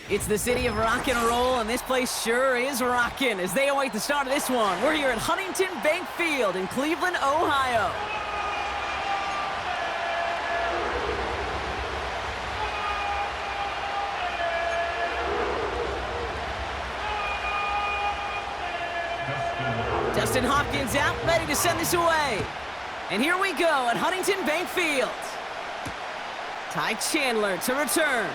It's the city of rock and roll, and this place sure is rocking as they await the start of this one. We're here at Huntington Bank Field in Cleveland, Ohio. Dustin Hopkins out, ready to send this away. And here we go at Huntington Bank Field. Ty Chandler to return.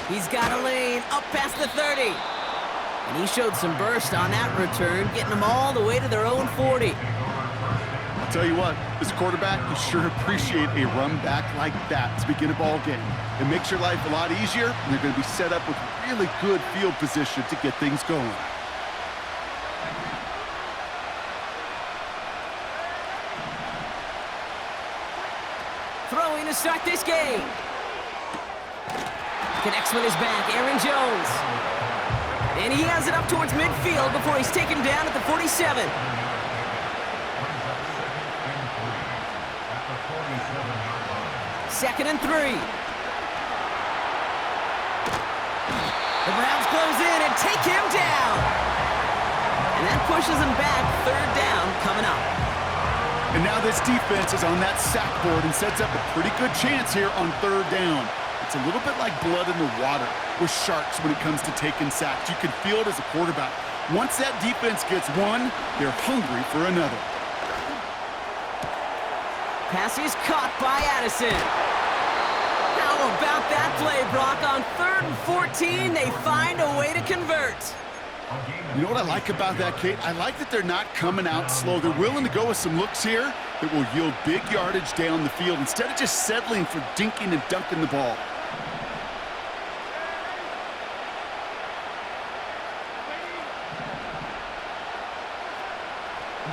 He's got a lane up past the 30. And he showed some burst on that return, getting them all the way to their own 40. I'll tell you what, as a quarterback, you sure appreciate a run back like that to begin a ball game. It makes your life a lot easier, and they're going to be set up with really good field position to get things going. Throwing to start this game. Connects with his back, Aaron Jones. And he has it up towards midfield before he's taken down at the 47. Second and 3. The Browns close in and take him down. And that pushes him back, third down coming up. And now this defense is on that sack board and sets up a pretty good chance here on third down. It's a little bit like blood in the water with sharks when it comes to taking sacks. You can feel it as a quarterback. Once that defense gets one, they're hungry for another. Pass is caught by Addison. How about that play, Brock? On 3rd and 14, they find a way to convert. You know what I like about that, Kate? I like that they're not coming out slow. They're willing to go with some looks here that will yield big yardage down the field instead of just settling for dinking and dunking the ball.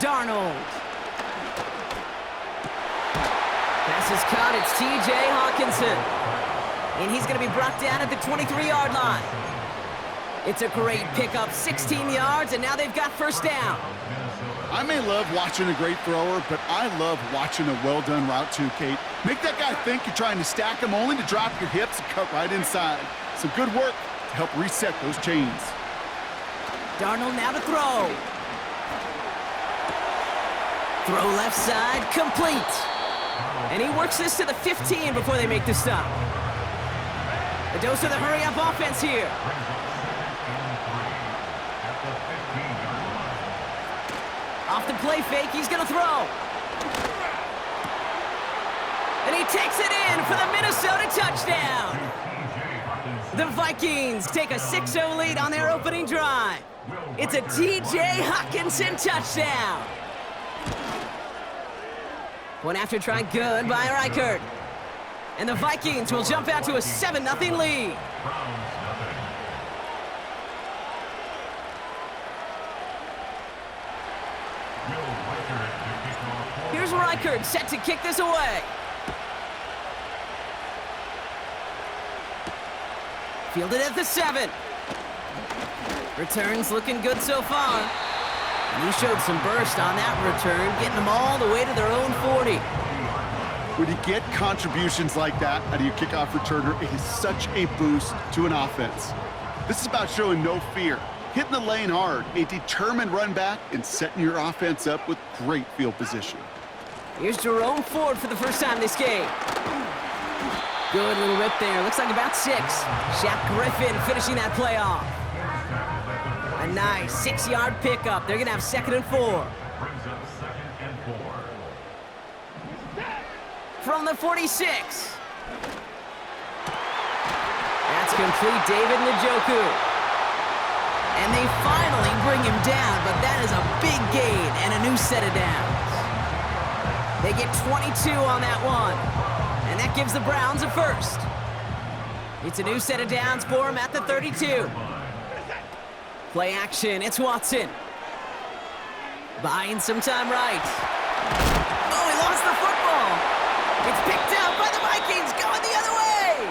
Darnold. Pass is caught. It's T.J. Hawkinson. And he's going to be brought down at the 23-yard line. It's a great pickup, 16 yards, and now they've got first down. I may love watching a great thrower, but I love watching a well-done route too, Kate. Make that guy think you're trying to stack him only to drop your hips and cut right inside. Some good work to help reset those chains. Darnold now to throw. Throw left side, complete. And he works this to the 15 before they make the stop. A dose of the hurry-up offense here. Off the play fake, he's going to throw. And he takes it in for the Minnesota touchdown. The Vikings take a 6-0 lead on their opening drive. It's a T.J. Hawkinson touchdown. One after try, good by Reichert. And the Vikings will jump out to a 7-0 lead. Here's Reichert set to kick this away. Fielded at the 7. Returns looking good so far. And he showed some burst on that return, getting them all the way to their own 40. When you get contributions like that out of your kickoff returner, it is such a boost to an offense. This is about showing no fear, hitting the lane hard, a determined run back, and setting your offense up with great field position. Here's Jerome Ford for the first time this game. Good little rip there. Looks like about 6. Shaq Griffin finishing that play off. A nice 6-yard pickup. They're going to have 2nd and 4. From the 46. That's complete, David Njoku. And they finally bring him down, but that is a big gain and a new set of downs. They get 22 on that one, and that gives the Browns a first. It's a new set of downs for him at the 32. Play action, it's Watson. Buying some time right. Oh, he lost the football. It's picked up by the Vikings, going the other way.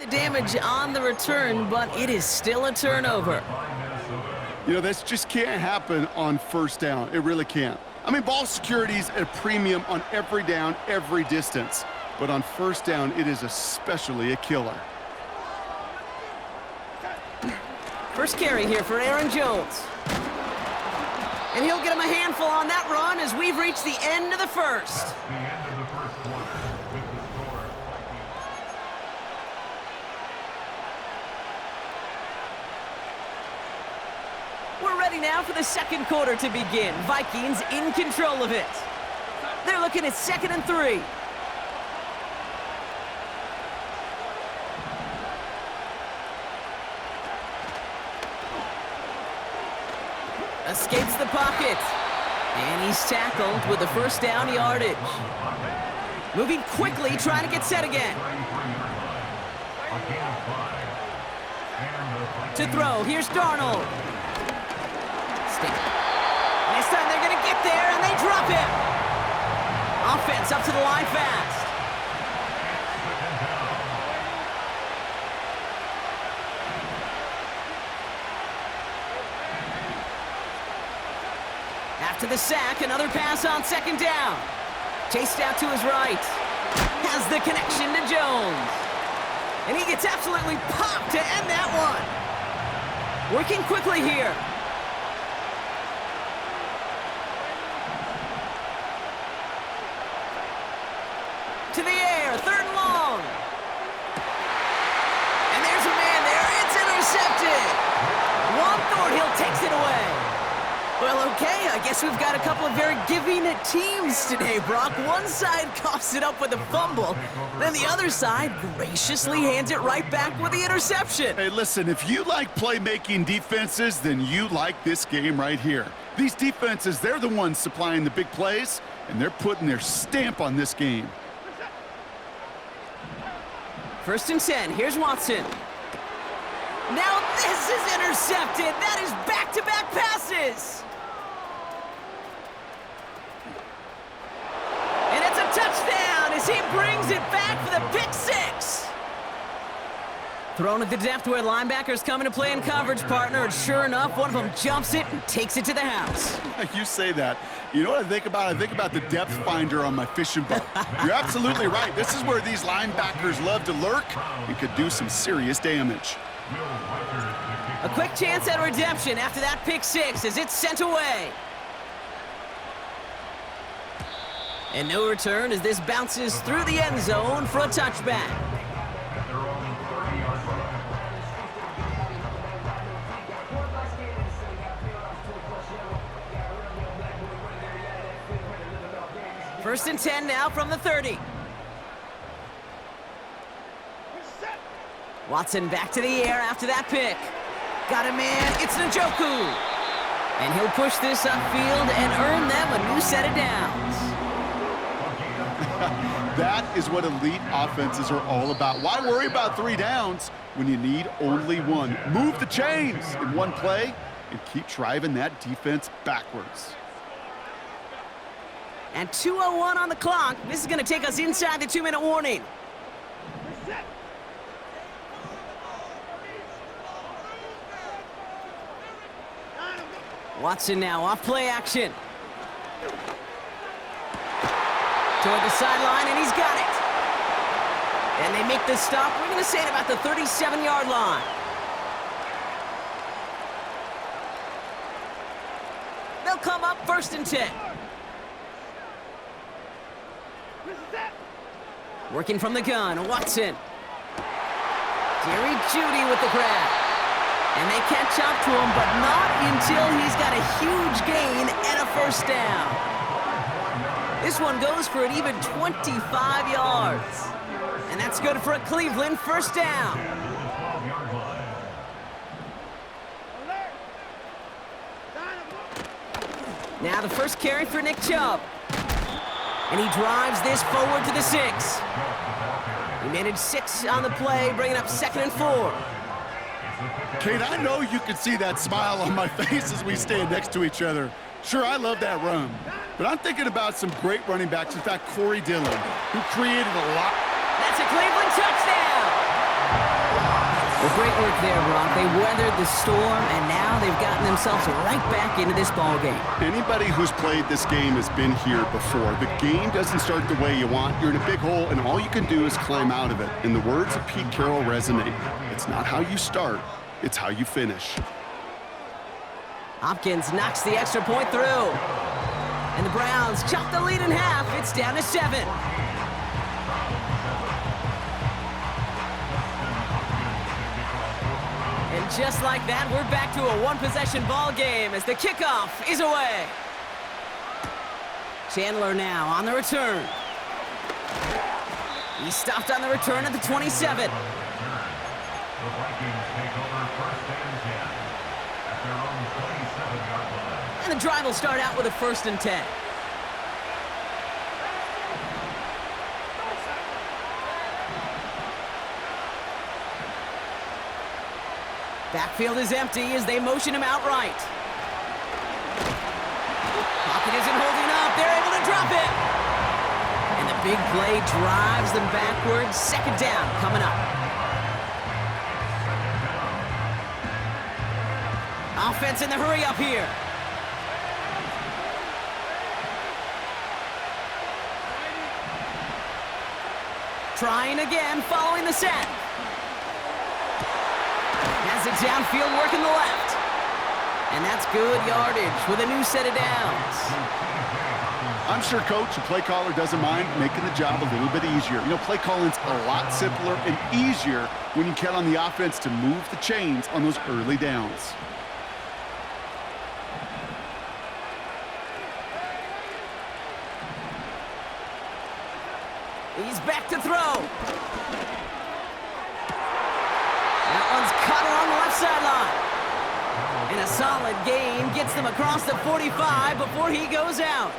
damage on the return, but it is still a turnover. You know, this just can't happen on first down. It really can't. I mean, ball security's at a premium on every down, every distance. But on first down, it is especially a killer. First carry here for Aaron Jones. And he'll get him a handful on that run as we've reached the end of the first. We're ready now for the second quarter to begin. Vikings in control of it. They're looking at 2nd and 3. Escapes the pocket. And he's tackled with the first down yardage. Moving quickly, trying to get set again. To throw, here's Darnold. This time they're going to get there, and they drop him. Offense up to the line fast. After the sack, another pass on 2nd down. Chased out to his right. Has the connection to Jones. And he gets absolutely popped to end that one. Working quickly here. To the air, 3rd and long. And there's a man there. It's intercepted. Juan Thornhill takes it away. Well, okay, I guess we've got a couple of very giving teams today, Brock. One side coughs it up with a fumble, then the other side graciously hands it right back with the interception. Hey, listen, if you like playmaking defenses, then you like this game right here. These defenses, they're the ones supplying the big plays, and they're putting their stamp on this game. 1st and 10, here's Watson. Now this is intercepted. That is back-to-back passes. And it's a touchdown as he brings it back for the pick 6. Thrown at the depth where linebackers come into play in coverage, partner, and sure enough, one of them jumps it and takes it to the house. You say that. You know what I think about? I think about the depth finder on my fishing boat. You're absolutely right. This is where these linebackers love to lurk and could do some serious damage. A quick chance at redemption after that pick 6 as it's sent away. And no return as this bounces through the end zone for a touchback. First and 10 now from the 30. Watson back to the air after that pick. Got a man, it's Njoku. And he'll push this upfield and earn them a new set of downs. That is what elite offenses are all about. Why worry about 3 downs when you need only 1? Move the chains in one play and keep driving that defense backwards. And 2:01 on the clock. This is going to take us inside the 2-minute warning. Watson now off play action. Toward the sideline, and he's got it. And they make the stop. We're going to say it about the 37-yard line. They'll come up 1st and 10. Working from the gun, Watson. Jerry Jeudy with the grab. And they catch up to him, but not until he's got a huge gain and a first down. This one goes for an even 25 yards. And that's good for a Cleveland first down. Now the first carry for Nick Chubb. And he drives this forward to the 6. He made it 6 on the play, bringing up 2nd and 4. Kate, I know you can see that smile on my face as we stand next to each other. Sure, I love that run. But I'm thinking about some great running backs. In fact, Corey Dillon, who created a lot. That's a Cleveland touchdown. Well, great work there, Brock. They weathered the storm, and now they've gotten themselves right back into this ball game. Anybody who's played this game has been here before. The game doesn't start the way you want. You're in a big hole, and all you can do is climb out of it. And the words of Pete Carroll resonate. It's not how you start, it's how you finish. Hopkins knocks the extra point through. And the Browns chop the lead in half. It's down to 7. And just like that, we're back to a one-possession ball game as the kickoff is away. Chandler now on the return. He stopped on the return at the 27. And the drive will start out with a 1st and 10. Backfield is empty as they motion him outright. Pocket isn't holding up. They're able to drop it. And the big play drives them backwards. 2nd down coming up. Offense in the hurry up here. Trying again, following the set. Has it downfield, working the left. And that's good yardage with a new set of downs. I'm sure coach and play caller doesn't mind making the job a little bit easier. You know, play calling's a lot simpler and easier when you count on the offense to move the chains on those early downs. He's back to throw. That one's caught along the left sideline. And a solid gain gets them across the 45 before he goes out.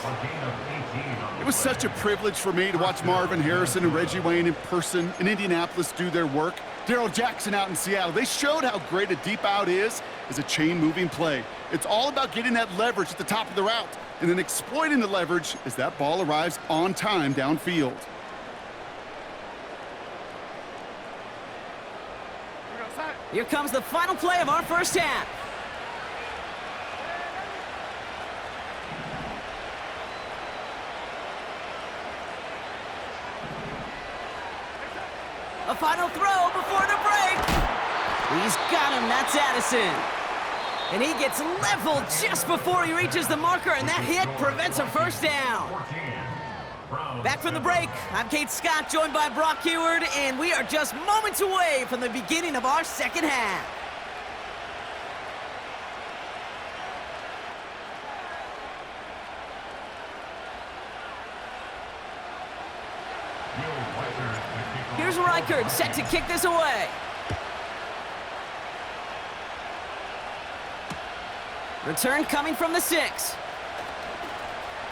It was such a privilege for me to watch Marvin Harrison and Reggie Wayne in person in Indianapolis do their work. Darrell Jackson out in Seattle. They showed how great a deep out is as a chain-moving play. It's all about getting that leverage at the top of the route and then exploiting the leverage as that ball arrives on time downfield. Here comes the final play of our first half. A final throw before the break. He's got him. That's Addison. And he gets leveled just before he reaches the marker, and that hit prevents a 1st down. Back from the break, I'm Kate Scott, joined by Brock Heward, and we are just moments away from the beginning of our second half. Here's Reichard set to kick this away. Return coming from the 6.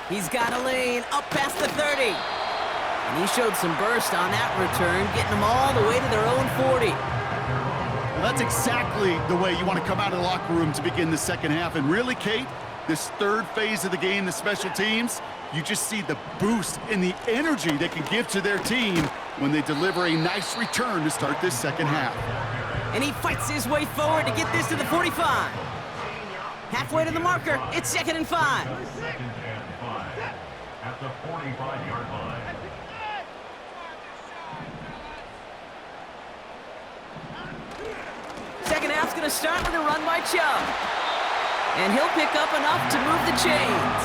He's got a lane up past the 30. And he showed some burst on that return, getting them all the way to their own 40. Well, that's exactly the way you want to come out of the locker room to begin the second half. And really, Kate, this 3rd phase of the game, the special teams, you just see the boost and the energy they can give to their team when they deliver a nice return to start this second half. And he fights his way forward to get this to the 45. Halfway to the marker, it's 2nd and 5. At the 45-yard line. Second half's going to start with a run by Chubb. And he'll pick up enough to move the chains.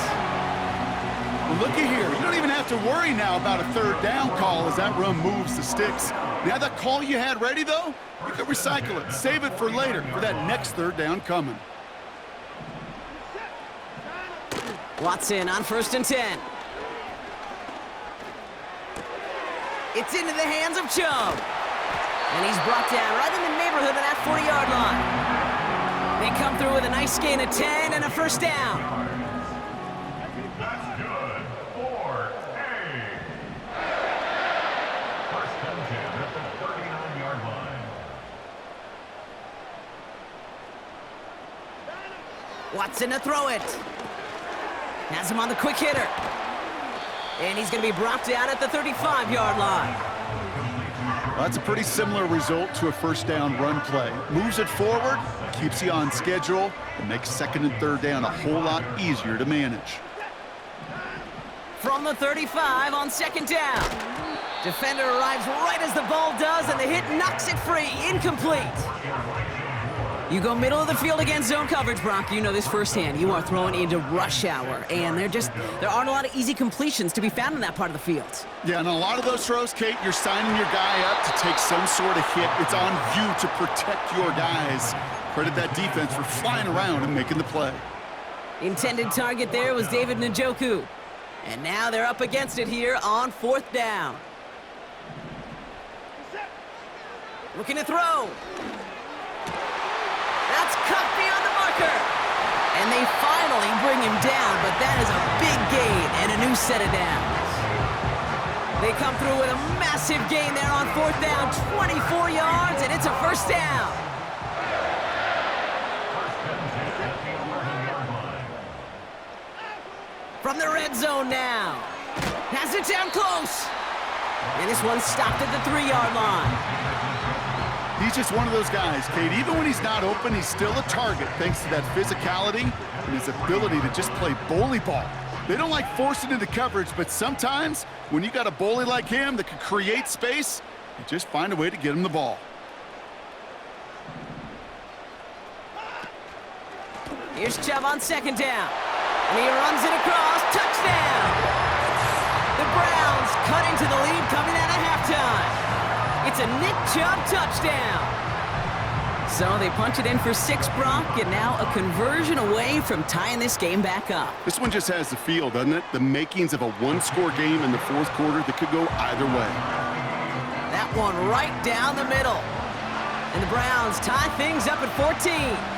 Well, looky here. You don't even have to worry now about a 3rd down call as that run moves the sticks. Now that call you had ready, though, you can recycle it. Save it for later for that next 3rd down coming. Watson on 1st and 10. It's into the hands of Chubb. And he's brought down right in the neighborhood of that 40-yard line. They come through with a nice gain of 10 and a 1st down. That's good. 4A. 1st and 10 at the 39-yard line. Watson to throw it. Has him on the quick hitter. And he's going to be brought down at the 35-yard line. That's a pretty similar result to a first down run play. Moves it forward, keeps you on schedule, and makes second and third down a whole lot easier to manage. From the 35 on second down. Defender arrives right as the ball does, and the hit knocks it free. Incomplete. You go middle of the field against zone coverage, Brock. You know this firsthand. You are throwing into rush hour, and there aren't a lot of easy completions to be found in that part of the field. Yeah, and a lot of those throws, Kate, you're signing your guy up to take some sort of hit. It's on you to protect your guys. Credit that defense for flying around and making the play. Intended target there was David Njoku. And now they're up against it here on fourth down. Looking to throw. That's cut beyond the marker. And they finally bring him down, but that is a big gain and a new set of downs. They come through with a massive gain there on fourth down, 24 yards, and it's a first down. From the red zone now. Has it down close. And this one stopped at the 3-yard line. He's just one of those guys, Kate. Even when he's not open, he's still a target thanks to that physicality and his ability to just play bully ball. They don't like forcing into coverage, but sometimes when you got a bully like him that can create space, you just find a way to get him the ball. Here's Chubb on second down. And he runs it across. Touchdown! The Browns cut into the lead coming out of halftime. It's a Nick Chubb touchdown. So they punch it in for 6, Brock, and now a conversion away from tying this game back up. This one just has the feel, doesn't it? The makings of a one-score game in the fourth quarter that could go either way. That one right down the middle. And the Browns tie things up at 14.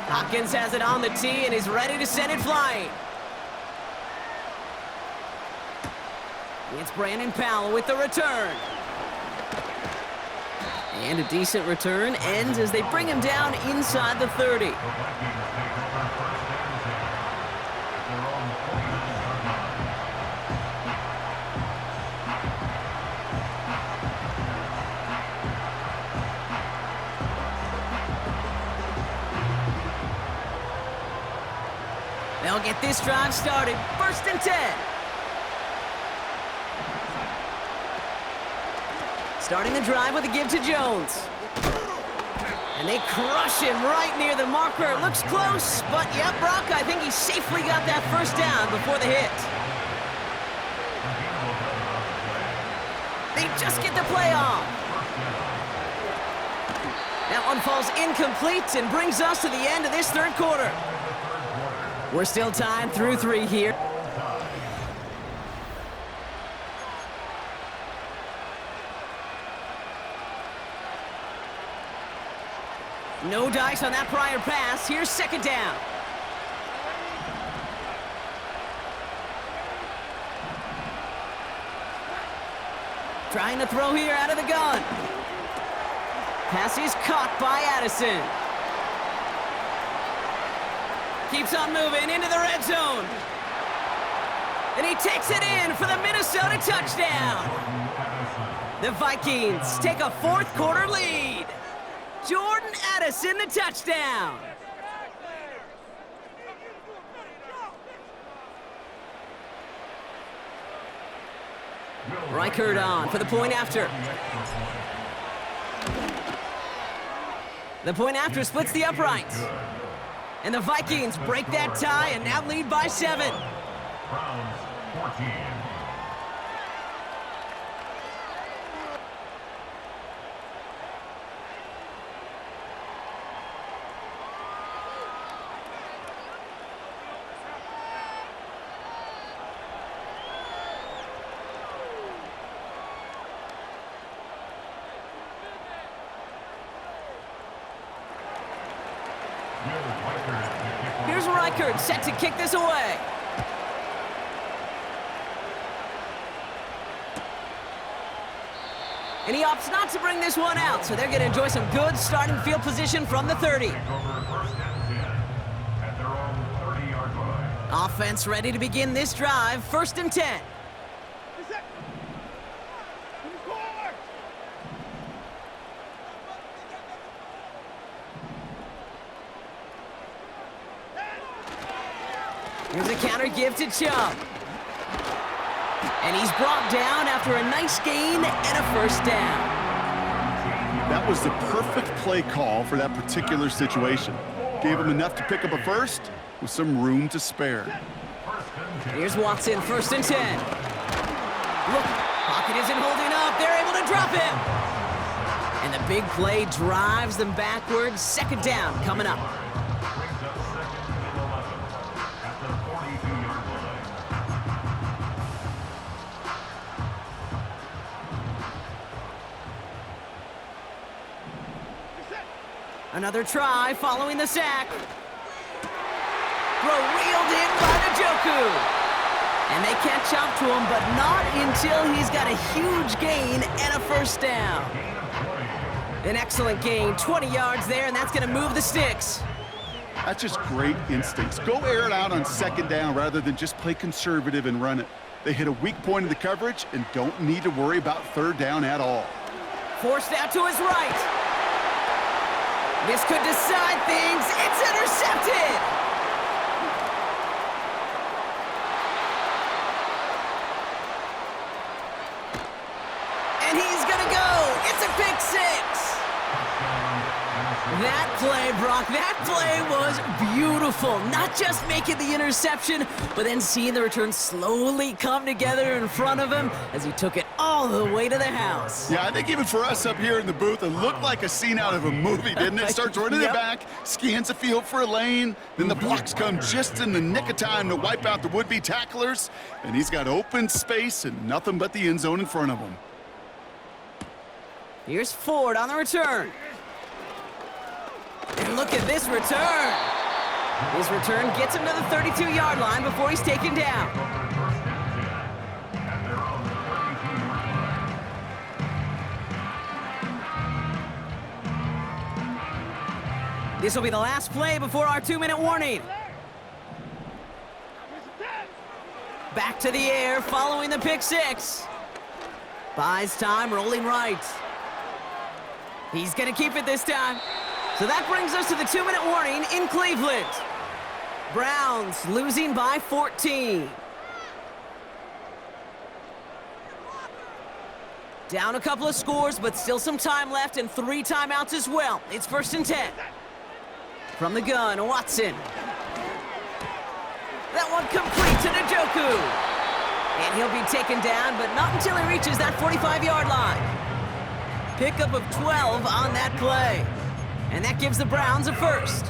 Hopkins has it on the tee and is ready to send it flying. It's Brandon Powell with the return. And a decent return ends as they bring him down inside the 30. They'll get this drive started. First and 10. Starting the drive with a give to Jones. And they crush him right near the marker. Looks close, but yeah, Brock, I think he safely got that first down before the hit. They just get the play off. That one falls incomplete and brings us to the end of this third quarter. We're still tied through 3 here. No dice on that prior pass. Here's second down. Trying to throw here out of the gun. Pass is caught by Addison. Keeps on moving into the red zone. And he takes it in for the Minnesota touchdown. The Vikings take a fourth quarter lead. Jordan Addison, the touchdown. Reichert on for the point after. The point after splits the uprights. And the Vikings break that tie and now lead by 7. Browns 14. Here's Reichert set to kick this away. And he opts not to bring this one out, so they're going to enjoy some good starting field position from the 30. Offense ready to begin this drive, 1st and 10. Here's a counter give to Chubb. And he's brought down after a nice gain and a 1st down. That was the perfect play call for that particular situation. Gave him enough to pick up a 1st with some room to spare. Here's Watson, 1st and 10. Look, pocket isn't holding up. They're able to drop him. And the big play drives them backwards. 2nd down coming up. Another try following the sack. Throw reeled in by Njoku. And they catch up to him, but not until he's got a huge gain and a 1st down. An excellent gain, 20 yards there, and that's going to move the sticks. That's just great instincts. Go air it out on 2nd down rather than just play conservative and run it. They hit a weak point in the coverage and don't need to worry about 3rd down at all. Forced out to his right. This could decide things. It's intercepted. And he's going to go. It's a pick 6. That play, Brock, that play was beautiful. Not just making the interception, but then seeing the return slowly come together in front of him as he took it all the way to the house. Yeah, I think even for us up here in the booth, it looked like a scene out of a movie, didn't it? Starts running it back, scans the field for a lane, then the blocks come just in the nick of time to wipe out the would-be tacklers, and he's got open space and nothing but the end zone in front of him. Here's Ford on the return. And look at this return. His return gets him to the 32-yard line before he's taken down. This will be the last play before our 2-minute warning. Back to the air following the pick 6. Buys time, rolling right. He's going to keep it this time. So that brings us to the 2-minute warning in Cleveland. Browns losing by 14. Down a couple of scores, but still some time left and 3 timeouts as well. It's 1st and 10. From the gun, Watson. That one complete to Njoku. And he'll be taken down, but not until he reaches that 45-yard line. Pickup of 12 on that play. And that gives the Browns a 1st.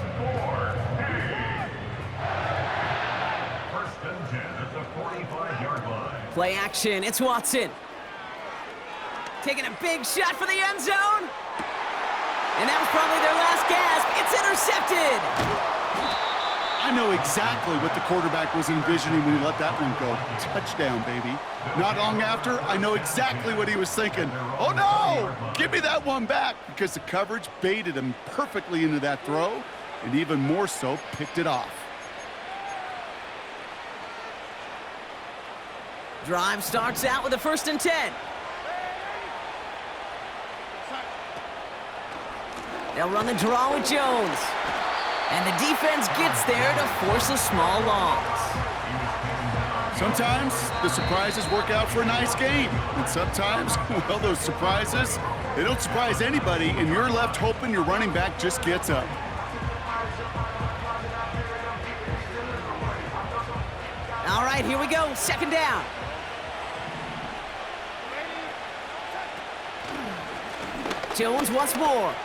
1st and 10 at the 45-yard line. Play action, it's Watson. Taking a big shot for the end zone. And that was probably their last gasp. It's intercepted. I know exactly what the quarterback was envisioning when he let that one go. Touchdown, baby. Not long after, I know exactly what he was thinking. Oh, no! Give me that one back, because the coverage baited him perfectly into that throw, and even more so, picked it off. Drive starts out with a 1st and 10. They'll run the draw with Jones. And the defense gets there to force a small loss. Sometimes the surprises work out for a nice game. And sometimes, well, those surprises, they don't surprise anybody, and you're left hoping your running back just gets up. All right, here we go. 2nd down. Jones once more.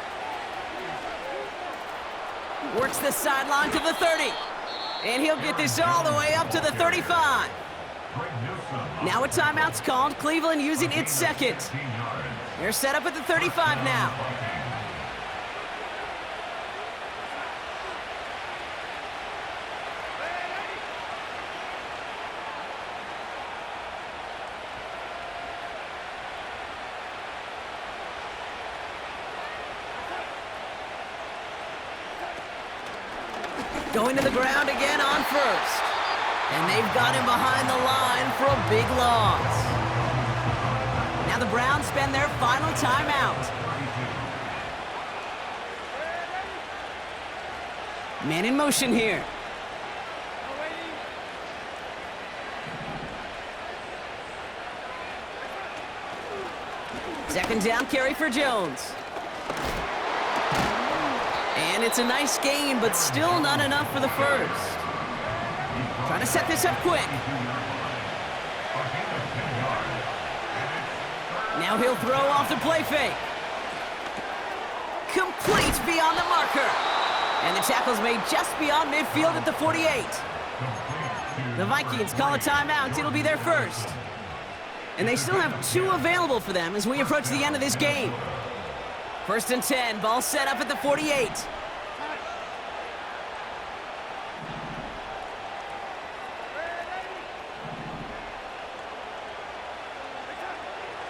Works the sideline to the 30. And he'll get this all the way up to the 35. Now a timeout's called. Cleveland using its 2nd. They're set up at the 35 now. Going to the ground again on first. And they've got him behind the line for a big loss. Now the Browns spend their final timeout. Man in motion here. Second down carry for Jones. And it's a nice gain, but still not enough for the first. Trying to set this up quick. Now he'll throw off the play fake. Complete beyond the marker. And the tackle's made just beyond midfield at the 48. The Vikings call a timeout. It'll be their first. And they still have 2 available for them as we approach the end of this game. First and 10, ball set up at the 48.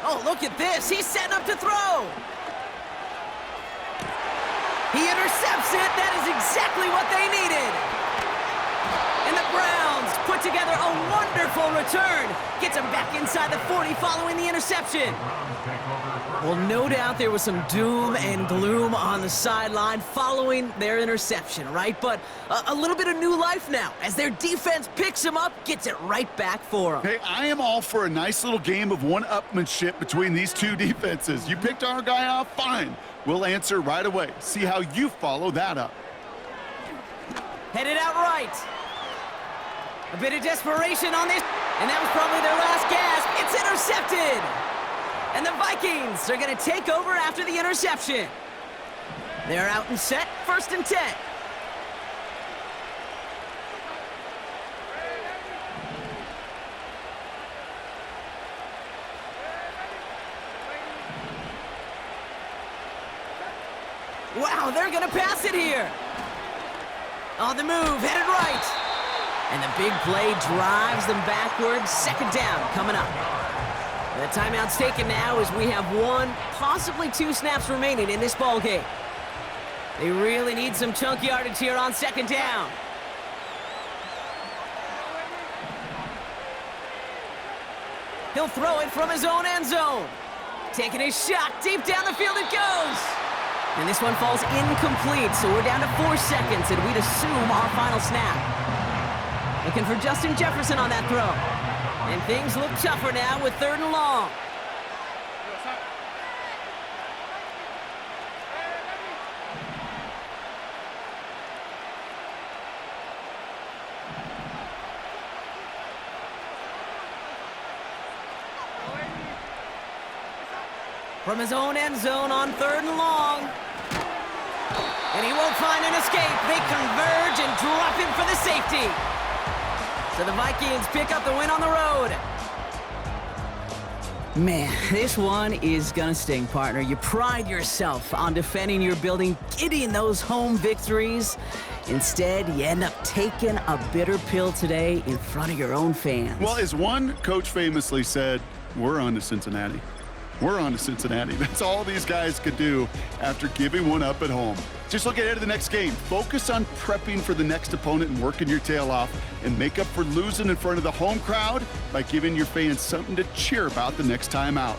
Oh, look at this. He's setting up to throw. He intercepts it. That is exactly what they needed. And the Browns put together a wonderful return. Gets him back inside the 40 following the interception. Well, no doubt there was some doom and gloom on the sideline following their interception, right? But a little bit of new life now as their defense picks him up, gets it right back for them. Hey, I am all for a nice little game of one-upmanship between these two defenses. You picked our guy off, fine. We'll answer right away. See how you follow that up. Headed out right. A bit of desperation on this, and that was probably their last gasp. It's intercepted. And the Vikings are going to take over after the interception. They're out and set, first and 10. Wow, they're going to pass it here. On the move, headed right. And the big play drives them backwards. Second down coming up. The timeout's taken now as we have 1, possibly 2 snaps remaining in this ball game. They really need some chunk yardage here on second down. He'll throw it from his own end zone. Taking a shot, deep down the field it goes. And this one falls incomplete, so we're down to 4 seconds, and we'd assume our final snap. Looking for Justin Jefferson on that throw. And things look tougher now with 3rd and long. From his own end zone on 3rd and long. And he won't find an escape. They converge and drop him for the safety. So the Vikings pick up the win on the road. Man, this one is gonna sting, partner. You pride yourself on defending your building, getting those home victories. Instead, you end up taking a bitter pill today in front of your own fans. Well, as one coach famously said, we're on to Cincinnati. We're on to Cincinnati. That's all these guys could do after giving one up at home. Just look ahead to the next game. Focus on prepping for the next opponent and working your tail off, and make up for losing in front of the home crowd by giving your fans something to cheer about the next time out.